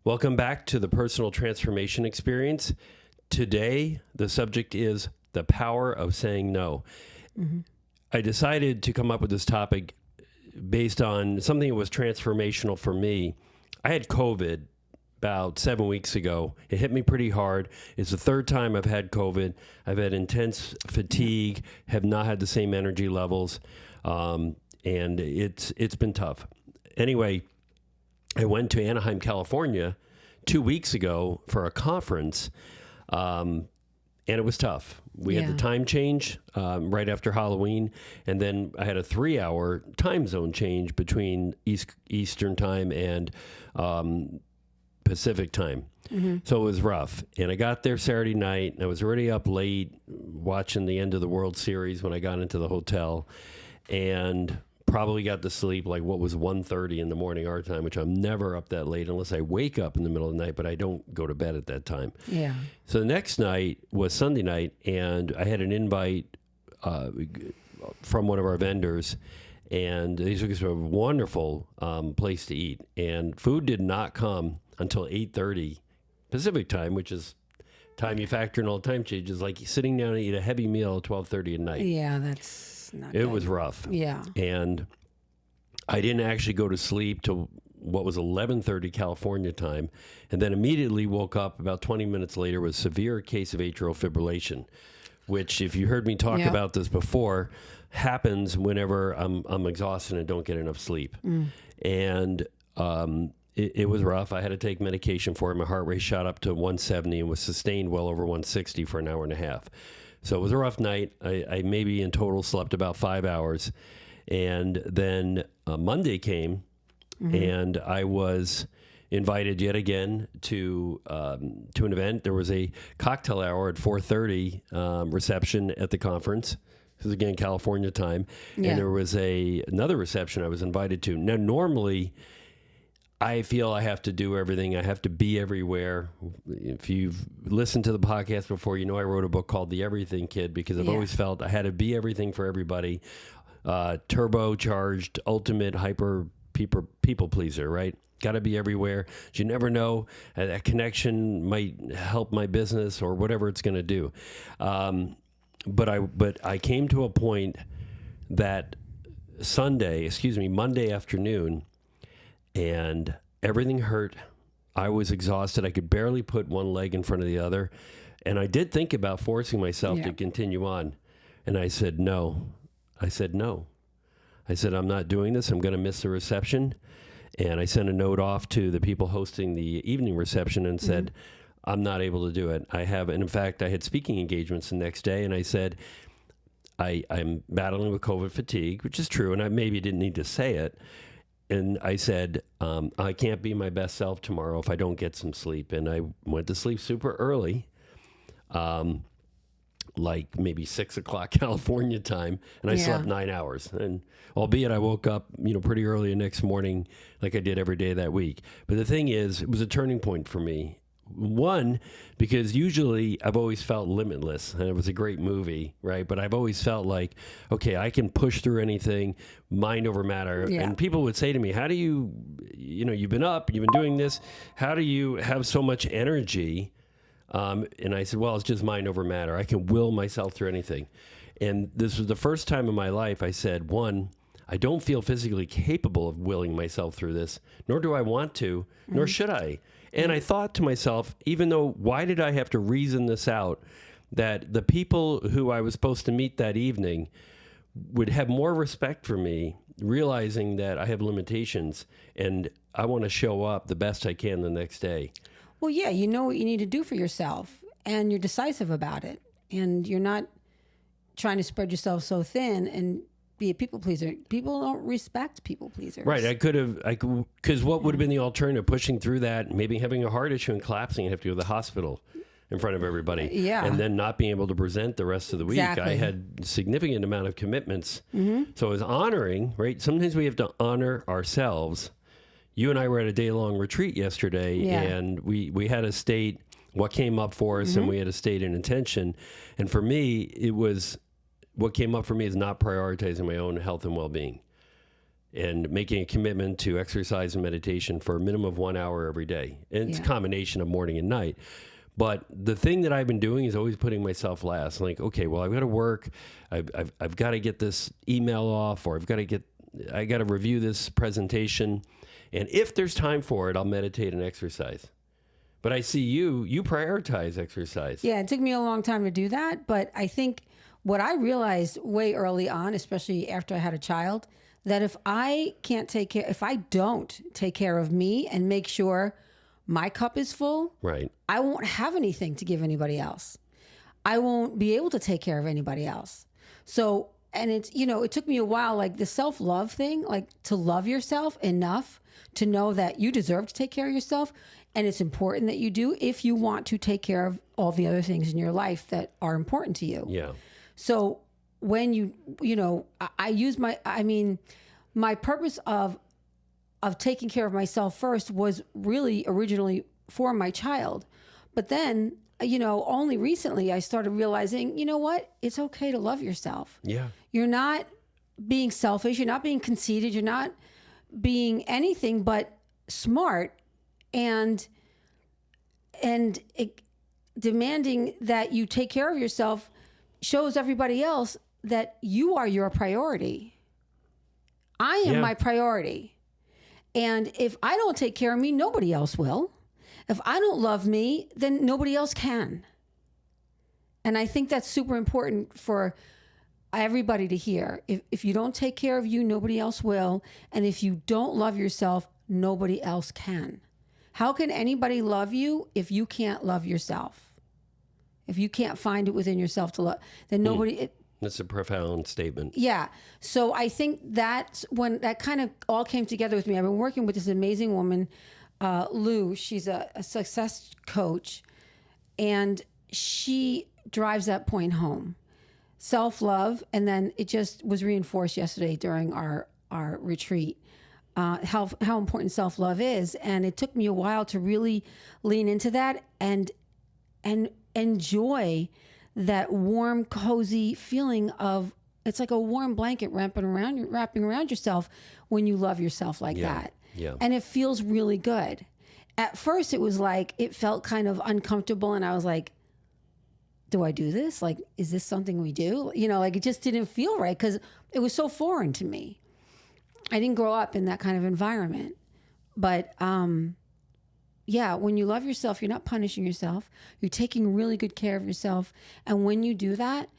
Welcome back to the Personal Transformation Experience. Today, the subject is the power of saying no. Mm-hmm. I decided to come up with this topic based on something that was transformational for me. I had COVID about 7 weeks ago. It hit me pretty hard. It's the third time I've had COVID. I've had intense fatigue, have not had the same energy levels, and it's been tough. Anyway, I went to Anaheim, California 2 weeks ago for a conference, and it was tough. We had the time change right after Halloween, and then I had a 3-hour time zone change between Eastern time and Pacific time. Mm-hmm. So it was rough. And I got there Saturday night, and I was already up late watching the end of the World Series when I got into the hotel, and probably got to sleep like what was 1:30 in the morning our time, which I'm never up that late unless I wake up in the middle of the night, but I don't go to bed at that time. Yeah. So the next night was Sunday night, and I had an invite from one of our vendors, and they took us to a wonderful place to eat. And food did not come until 8:30 Pacific time, which is time you factor in all time changes, like sitting down and eat a heavy meal at 12:30 at night. Yeah, that's not it good. was rough. Yeah. And I didn't actually go to sleep till what was 11:30 California time, and then immediately woke up about 20 minutes later with a severe case of atrial fibrillation, which, if you heard me talk about this before, happens whenever I'm exhausted and don't get enough sleep. And it was rough. I had to take medication for it. My heart rate shot up to 170 and was sustained well over 160 for an hour and a half. So it was a rough night. I maybe in total slept about 5 hours. And then Monday came, and I was invited yet again to an event. There was a cocktail hour at 4:30 reception at the conference. This is, again, California time. Yeah. And there was another reception I was invited to. Now, normally, I feel I have to do everything. I have to be everywhere. If you've listened to the podcast before, you know I wrote a book called The Everything Kid, because I've always felt I had to be everything for everybody. Turbocharged, ultimate, hyper people pleaser, right? Got to be everywhere. You never know. That connection might help my business or whatever it's going to do. But I came to a point that Monday afternoon, and everything hurt. I was exhausted. I could barely put one leg in front of the other. And I did think about forcing myself to continue on. And I said, no. I said, I'm not doing this. I'm going to miss the reception. And I sent a note off to the people hosting the evening reception and said, I'm not able to do it. And in fact, I had speaking engagements the next day. And I said, I'm battling with COVID fatigue, which is true. And I maybe didn't need to say it. And I said, I can't be my best self tomorrow if I don't get some sleep. And I went to sleep super early, like maybe 6 o'clock California time, and I slept 9 hours. And albeit I woke up, pretty early the next morning, like I did every day that week. But the thing is, it was a turning point for me. One, because usually I've always felt limitless, and it was a great movie, right? But I've always felt like, okay, I can push through anything, mind over matter. Yeah. And people would say to me, how do you, you've been up, you've been doing this, how do you have so much energy? And I said, well, it's just mind over matter. I can will myself through anything. And this was the first time in my life I said, one, I don't feel physically capable of willing myself through this, nor do I want to, nor should I. And I thought to myself, why did I have to reason this out, that the people who I was supposed to meet that evening would have more respect for me, realizing that I have limitations and I want to show up the best I can the next day. Well, yeah, you know what you need to do for yourself, and you're decisive about it, and you're not trying to spread yourself so thin and be a people pleaser. People don't respect people pleasers. Right. Because what would have been the alternative? Pushing through that, maybe having a heart issue and collapsing and have to go to the hospital in front of everybody. Yeah. And then not being able to present the rest of the week. Exactly. I had a significant amount of commitments. So I was honoring, right? Sometimes we have to honor ourselves. You and I were at a day-long retreat yesterday, and we had to state what came up for us, and we had to state an intention. And for me, what came up for me is not prioritizing my own health and well-being. and making a commitment to exercise and meditation for a minimum of 1 hour every day. And it's a combination of morning and night. But the thing that I've been doing is always putting myself last. Like, okay, well, I've got to work. I've got to get this email off, or I got to review this presentation. And if there's time for it, I'll meditate and exercise. But I see you prioritize exercise. Yeah, it took me a long time to do that. But I think what I realized way early on, especially after I had a child, that if I don't take care of me and make sure my cup is full, Right. I won't have anything to give anybody else. I won't be able to take care of anybody else. So, and it's, it took me a while, like the self-love thing, like to love yourself enough to know that you deserve to take care of yourself. And it's important that you do if you want to take care of all the other things in your life that are important to you. Yeah. So when I use my purpose of taking care of myself first was really originally for my child. But then, only recently I started realizing, you know what? It's okay to love yourself. Yeah. You're not being selfish. You're not being conceited. You're not being anything but smart and demanding that you take care of yourself shows everybody else that you are your priority. I am my priority. And if I don't take care of me, nobody else will. If I don't love me, then nobody else can. And I think that's super important for everybody to hear. If you don't take care of you, nobody else will. And if you don't love yourself, nobody else can. How can anybody love you if you can't love yourself? If you can't find it within yourself to love, then nobody... That's a profound statement. Yeah. So I think that's when that kind of all came together with me. I've been working with this amazing woman, Lou. She's a success coach, and she drives that point home. Self-love, and then it just was reinforced yesterday during our retreat, how important self-love is. And it took me a while to really lean into that and enjoy that warm, cozy feeling of, it's like a warm blanket wrapping around yourself when you love yourself like that. Yeah. And it feels really good. At first it was like, it felt kind of uncomfortable, and I was like, do I do this? Like, is this something we do? Like it just didn't feel right because it was so foreign to me. I didn't grow up in that kind of environment. But yeah, when you love yourself, you're not punishing yourself. You're taking really good care of yourself. And when you do that,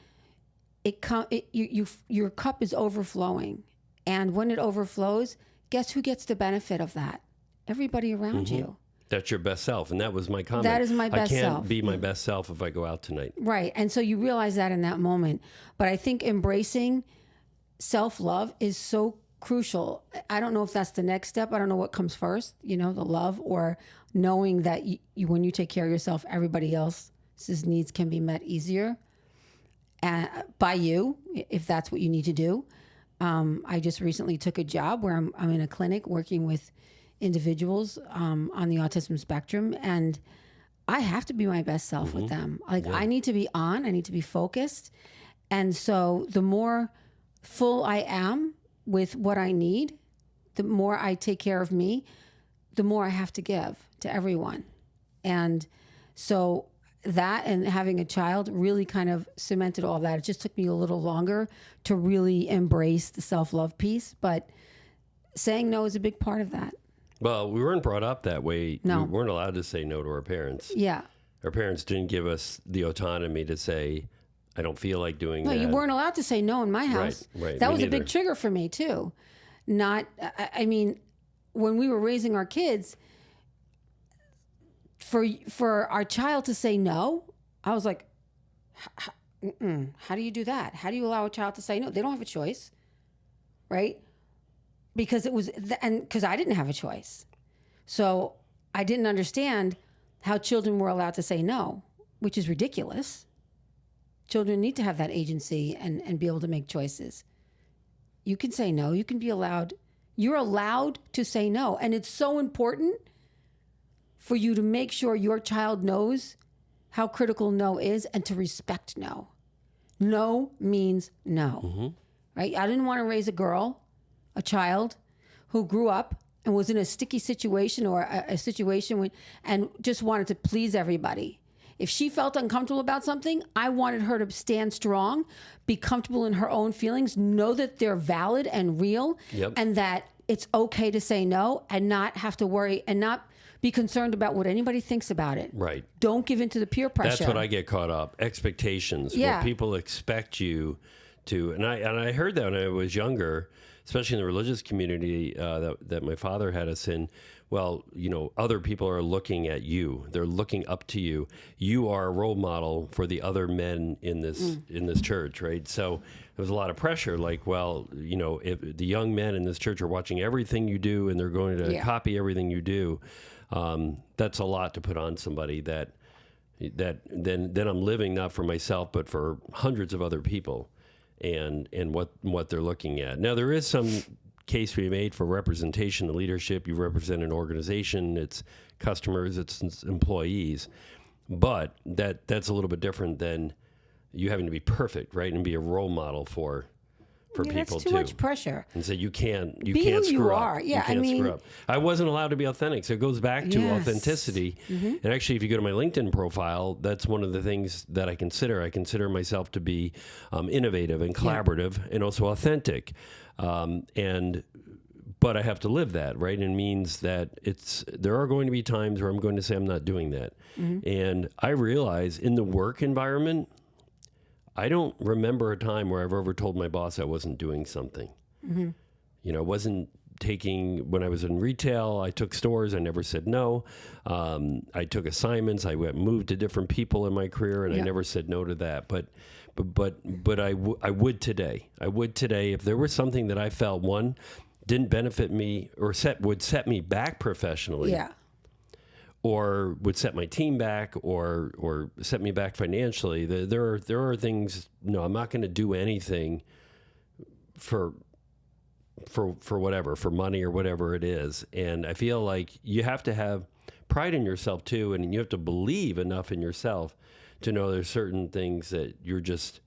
your cup is overflowing. And when it overflows, guess who gets the benefit of that? Everybody around you. That's your best self. And that was my comment. That is my best self. I can't be my best self if I go out tonight. Right. And so you realize that in that moment. But I think embracing self-love is so crucial. I don't know if that's the next step. I don't know what comes first, the love, or knowing that when you take care of yourself, everybody else's needs can be met easier by you, if that's what you need to do. I just recently took a job where I'm in a clinic working with individuals on the autism spectrum, and I have to be my best self with them. I need to be I need to be focused. And so the more full I am with what I need, the more I take care of me, the more I have to give to everyone. And so that, and having a child, really kind of cemented all that. It just took me a little longer to really embrace the self-love piece, but saying no is a big part of that. Well, we weren't brought up that way. No. We weren't allowed to say no to our parents. Yeah. Our parents didn't give us the autonomy to say, I don't feel like doing that. No, you weren't allowed to say no in my house. Right. That Me was a neither. big trigger for me too. When we were raising our kids, for our child to say no, I was like, how do you do that? How do you allow a child to say no? They don't have a choice, right? Because because I didn't have a choice. So I didn't understand how children were allowed to say no, which is ridiculous. Children need to have that agency and be able to make choices. You can say no. You can be allowed. You're allowed to say no. And it's so important for you to make sure your child knows how critical no is and to respect no. No means no, right? I didn't want to raise a a child who grew up and was in a sticky situation or a situation and just wanted to please everybody. If she felt uncomfortable about something, I wanted her to stand strong, be comfortable in her own feelings, know that they're valid and real, and that it's okay to say no and not have to worry and not be concerned about what anybody thinks about it. Right. Don't give in to the peer pressure. That's what I get caught up. Expectations. What people expect you to. And I heard that when I was younger, especially in the religious community that my father had us in. Well, other people are looking at you. They're looking up to you. You are a role model for the other men in this church, right? So there was a lot of pressure. Like, well, if the young men in this church are watching everything you do and they're going to copy everything you do, that's a lot to put on somebody. That then I'm living not for myself but for hundreds of other people, and what they're looking at. Now there is some case to be made for representation and leadership. You represent an organization, it's customers, it's employees, but that's a little bit different than you having to be perfect, right, and be a role model for people that's too much pressure. And so you can't be who screw you up. are. Yeah, you can't screw up. I wasn't allowed to be authentic, so it goes back to authenticity. And actually, if you go to my LinkedIn profile, that's one of the things that I consider. I consider myself to be innovative and collaborative, and also authentic. But I have to live that, right? And it means that there are going to be times where I'm going to say I'm not doing that. And I realize in the work environment, I don't remember a time where I've ever told my boss I wasn't doing something. Wasn't taking, when I was in retail, I took stores, I never said no. I took assignments, I moved to different people in my career, and I never said no to that. But I would today. I would today if there was something that I felt, one, didn't benefit me or would set me back professionally. Or would set my team back, or set me back financially. There are things. No, I'm not going to do anything for whatever, for money or whatever it is. And I feel like you have to have pride in yourself too, and you have to believe enough in yourself to know there's certain things that you're just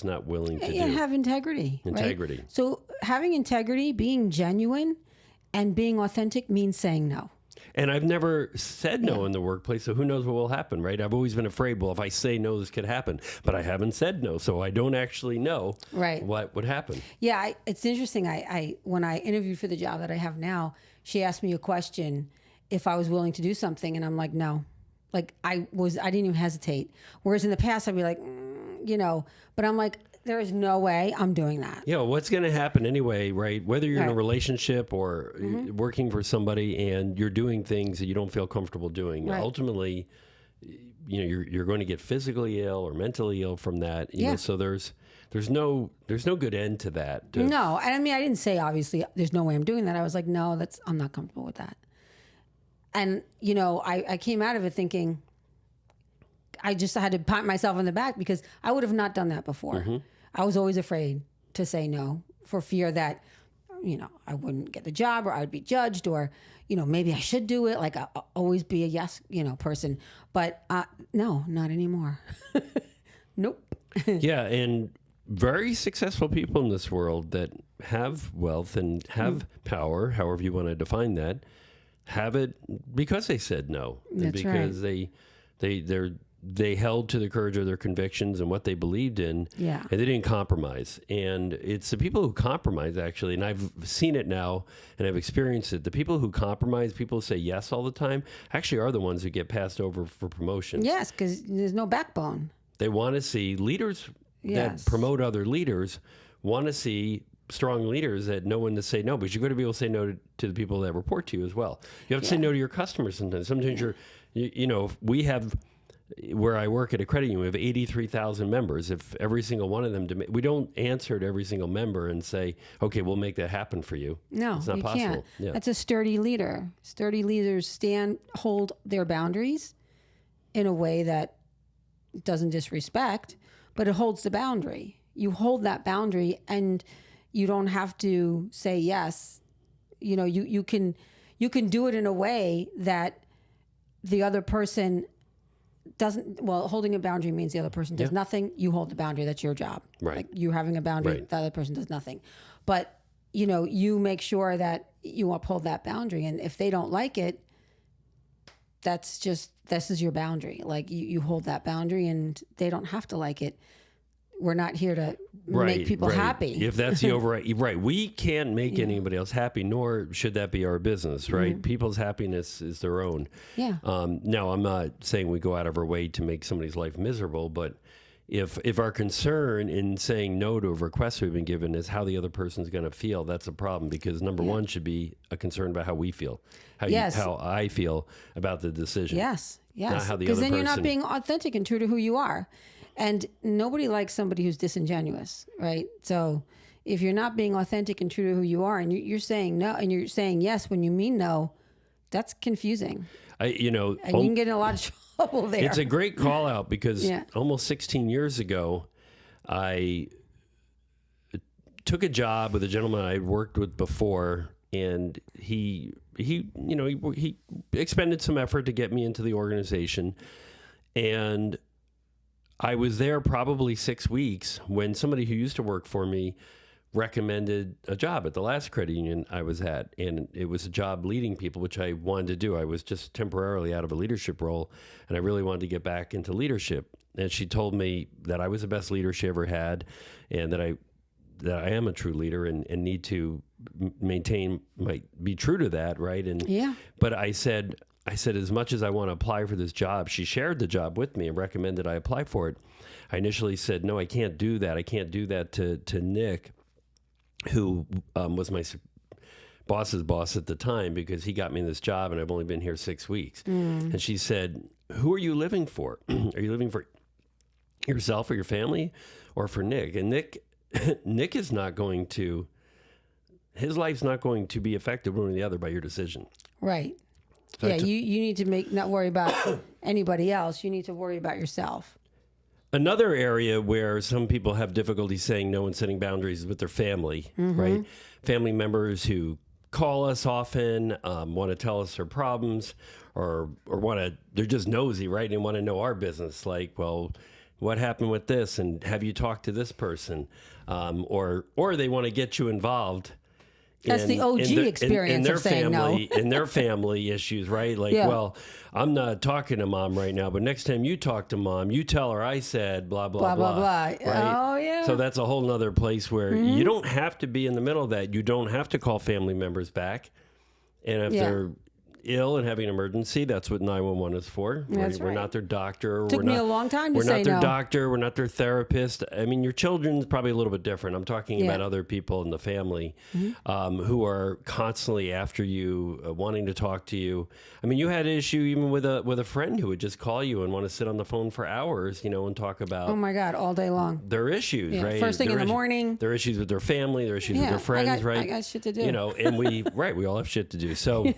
not willing to do. Have integrity. Integrity. Right? So having integrity, being genuine, and being authentic means saying no. And I've never said no in the workplace, so who knows what will happen, right? I've always been afraid, well, if I say no, this could happen. But I haven't said no, so I don't actually know what would happen. Yeah, it's interesting. I when I interviewed for the job that I have now, she asked me a question if I was willing to do something, and I'm like, no. Like I didn't even hesitate. Whereas in the past, I'd be like, but I'm like, there is no way I'm doing that. Yeah, what's going to happen anyway, right? Whether you're in a relationship or working for somebody and you're doing things that you don't feel comfortable doing, ultimately, you're going to get physically ill or mentally ill from that. You know, so there's no good end to that. No, and I mean, I didn't say obviously there's no way I'm doing that. I was like, no, I'm not comfortable with that. And I came out of it thinking I just had to pat myself on the back because I would have not done that before. I was always afraid to say no for fear that, I wouldn't get the job or I would be judged or, maybe I should do it. Like I'll always be a yes, person. But no, not anymore. Nope. Yeah. And very successful people in this world that have wealth and have power, however you want to define that, have it because they said no. That's because they held to the courage of their convictions and what they believed in, and they didn't compromise. And it's the people who compromise, actually, and I've seen it now, and I've experienced it. The people who compromise, people who say yes all the time, actually are the ones who get passed over for promotions. Yes, because there's no backbone. They want to see leaders that promote other leaders, want to see strong leaders that know when to say no, but you've got to be able to say no to the people that report to you as well. You have to say no to your customers sometimes. Sometimes we have... Where I work at a credit union, we have 83,000 members. If every single one of them, we don't answer to every single member and say, okay, we'll make that happen for you. No, it's not possible. Can't. Yeah. That's a sturdy leader. Sturdy leaders hold their boundaries in a way that doesn't disrespect, but it holds the boundary. You hold that boundary and you don't have to say yes. You can do it in a way that the other person doesn't. Well, holding a boundary means the other person does nothing. You hold the boundary. That's your job. Right. Like you having a boundary, the other person does nothing. But you make sure that you uphold that boundary. And if they don't like it, this is your boundary. Like you hold that boundary and they don't have to like it. We're not here to make people happy. If that's the right. We can't make anybody else happy, nor should that be our business, right? People's happiness is their own. Yeah. Now, I'm not saying we go out of our way to make somebody's life miserable, but if our concern in saying no to a request we've been given is how the other person's going to feel, that's a problem, because number one should be a concern about how we feel, how I feel about the decision. Yes. Not how the Because other then you're not person- being authentic and true to who you are. And nobody likes somebody who's disingenuous, right? So if you're not being authentic and true to who you are, and you're saying no and you're saying yes when you mean no, that's confusing. And you can get in a lot of trouble there. It's a great call out, because almost 16 years ago, I took a job with a gentleman I'd worked with before, and he expended some effort to get me into the organization. And I was there probably 6 weeks when somebody who used to work for me recommended a job at the last credit union I was at. And it was a job leading people, which I wanted to do. I was just temporarily out of a leadership role, and I really wanted to get back into leadership. And she told me that I was the best leader she ever had, and that I am a true leader and need to be true to that, right? But I said, as much as I want to apply for this job, she shared the job with me and recommended I apply for it. I initially said, no, I can't do that. I can't do that to Nick, who was my boss's boss at the time, because he got me this job and I've only been here 6 weeks. And she said, who are you living for? Are you living for yourself or your family, or for Nick? And Nick is not going to, his life's not going to be affected one or the other by your decision. Right. So you need to not worry about anybody else. You need to worry about yourself. Another area where some people have difficulty saying no and setting boundaries is with their family, right? Family members who call us often, want to tell us their problems, or they're just nosy, right? And want to know our business. Like, well, what happened with this? And have you talked to this person? Or they want to get you involved. That's the OG experience of saying no. In their family issues, right? Like, well, I'm not talking to mom right now, but next time you talk to mom, you tell her I said blah, blah, blah. Right? Oh, yeah. So that's a whole nother place where you don't have to be in the middle of that. You don't have to call family members back. And if they're ill and having an emergency, that's what 911 is for. That's We're not their doctor. Took me a long time to say no. We're not their doctor. We're not their therapist. I mean, your children's probably a little bit different. I'm talking about other people in the family who are constantly after you, wanting to talk to you. I mean, you had an issue even with a friend who would just call you and want to sit on the phone for hours, and talk about, oh my God, all day long, their issues, right? First thing in the morning. Their issues with their family, their issues with their friends, right? I got shit to do. And we all have shit to do. So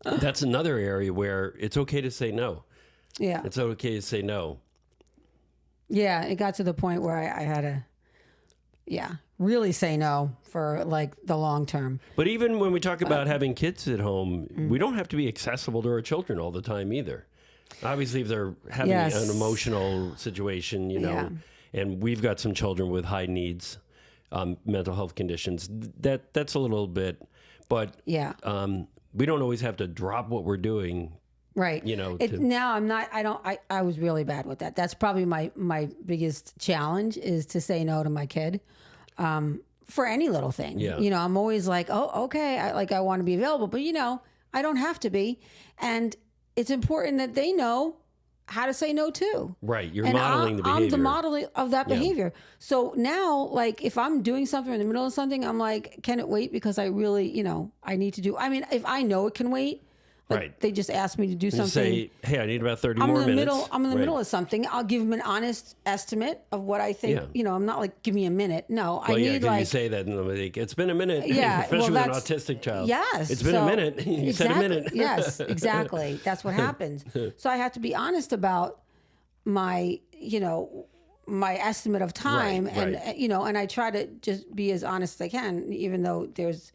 that's another area where it's okay to say no. Yeah. It's okay to say no. Yeah. It got to the point where I had to, really say no for like the long term. But even when we talk about having kids at home, we don't have to be accessible to our children all the time either. Obviously, if they're having an emotional situation, and we've got some children with high needs, mental health conditions, that's a little bit, but we don't always have to drop what we're doing. Right. Now I'm not, I was really bad with that. That's probably my biggest challenge, is to say no to my kid, for any little thing. Yeah. I'm always like, oh, okay. I want to be available, but I don't have to be. And it's important that they know how to say no too. Right. You're modeling the behavior. I'm the modeling of that behavior. So now, like, if I'm doing something in the middle of something, I'm like, can it wait? Because I really, I need to do. I mean, if I know it can wait, like they just asked me to do something. Say, hey, I need about 30 more minutes. I'm in the middle of something. I'll give them an honest estimate of what I think. I'm not like, give me a minute. No, I need like. You say that, and like, it's been a minute. Yeah, especially with an autistic child. Yes, it's been a minute. You said a minute. Yes, exactly. That's what happens. So I have to be honest about my, my estimate of time, and and I try to just be as honest as I can, even though there's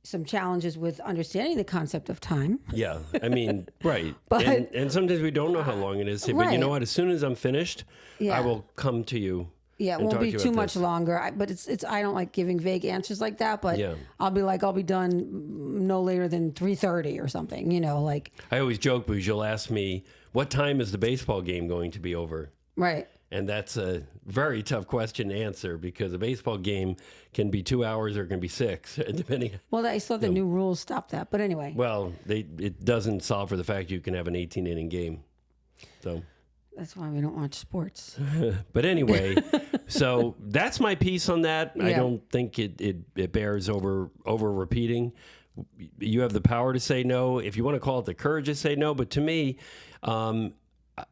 some challenges with understanding the concept of time. Yeah, I mean, right. But, and sometimes we don't know how long it is. But you know what? As soon as I'm finished, I will come to you Yeah, it and won't talk be to you too about much this. longer. But it's I don't like giving vague answers like that. But Yeah. I'll be done no later than 3:30 or something. Like I always joke because you'll ask me, what time is the baseball game going to be over? right. And that's a very tough question to answer because a baseball game can be 2 hours or it can be 6, depending. Well, I thought the new rules stopped that. But anyway, Well, it doesn't solve for the fact you can have an 18-inning game. So, that's why we don't watch sports. but anyway, so that's my piece on that. I Yeah. don't think it bears over repeating. You have the power to say no. If you want to call it the courage to say no, but to me,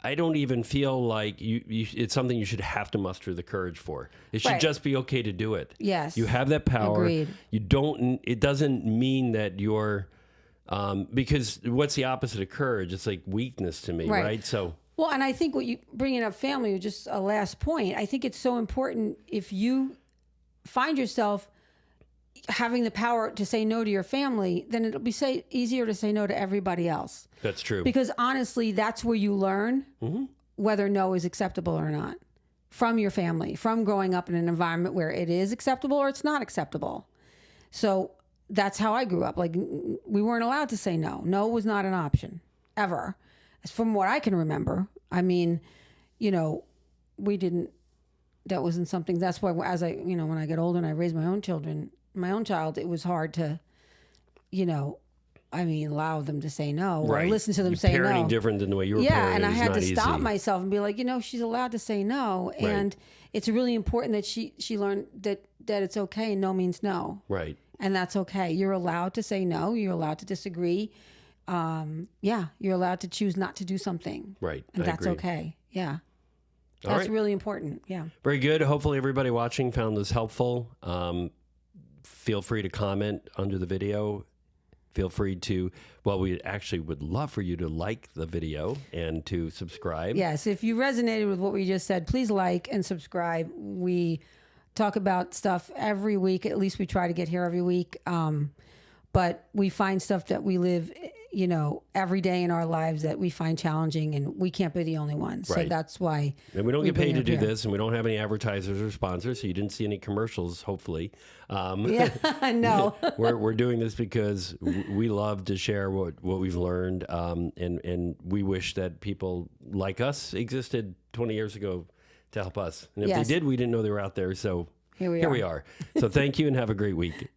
I don't even feel like it's something you should have to muster the courage for. It should Right. just be okay to do it. Yes. You have that power. Agreed. You don't. It doesn't mean that you're. Because what's the opposite of courage? It's like weakness to me, Right. right? So Well, and I think what you bringing up family, just a last point. I think it's so important if you find yourself having the power to say no to your family, then it'll be easier to say no to everybody else. that's true. Because honestly, that's where you learn whether no is acceptable or not from your family, from growing up in an environment where it is acceptable or it's not acceptable. So that's how I grew up. Like we weren't allowed to say no. No was not an option ever. As from what I can remember. I mean, we didn't, that wasn't something, that's why as I, when I get older and I raise my own children, my own child, it was hard to, allow them to say no or Right. listen to them You're say parenting no. different than the way you were parented. Yeah, and I is had not to stop easy. myself and be like, she's allowed to say no, and it's really important that she learned that it's okay. And no means no, Right. and that's okay. You're allowed to say no. You're allowed to disagree. You're allowed to choose not to do something, Right. and I that's agree. okay. Yeah, All that's right. really important. Yeah, Very good. Hopefully everybody watching found this helpful. Feel free to comment under the video. Feel free to, we actually would love for you to like the video and to subscribe. yes. If you resonated with what we just said, please like and subscribe. We talk about stuff every week. At least we try to get here every week. But we find stuff that we live, every day in our lives that we find challenging, and we can't be the only ones. So Right. that's why. And we don't get bring paid it to do up here. this, and we don't have any advertisers or sponsors, so you didn't see any commercials, hopefully. Yeah, no. We're doing this because we love to share what we've learned, and we wish that people like us existed 20 years ago to help us. And if Yes. they did, we didn't know they were out there, so Here we are. So thank you, and have a great week.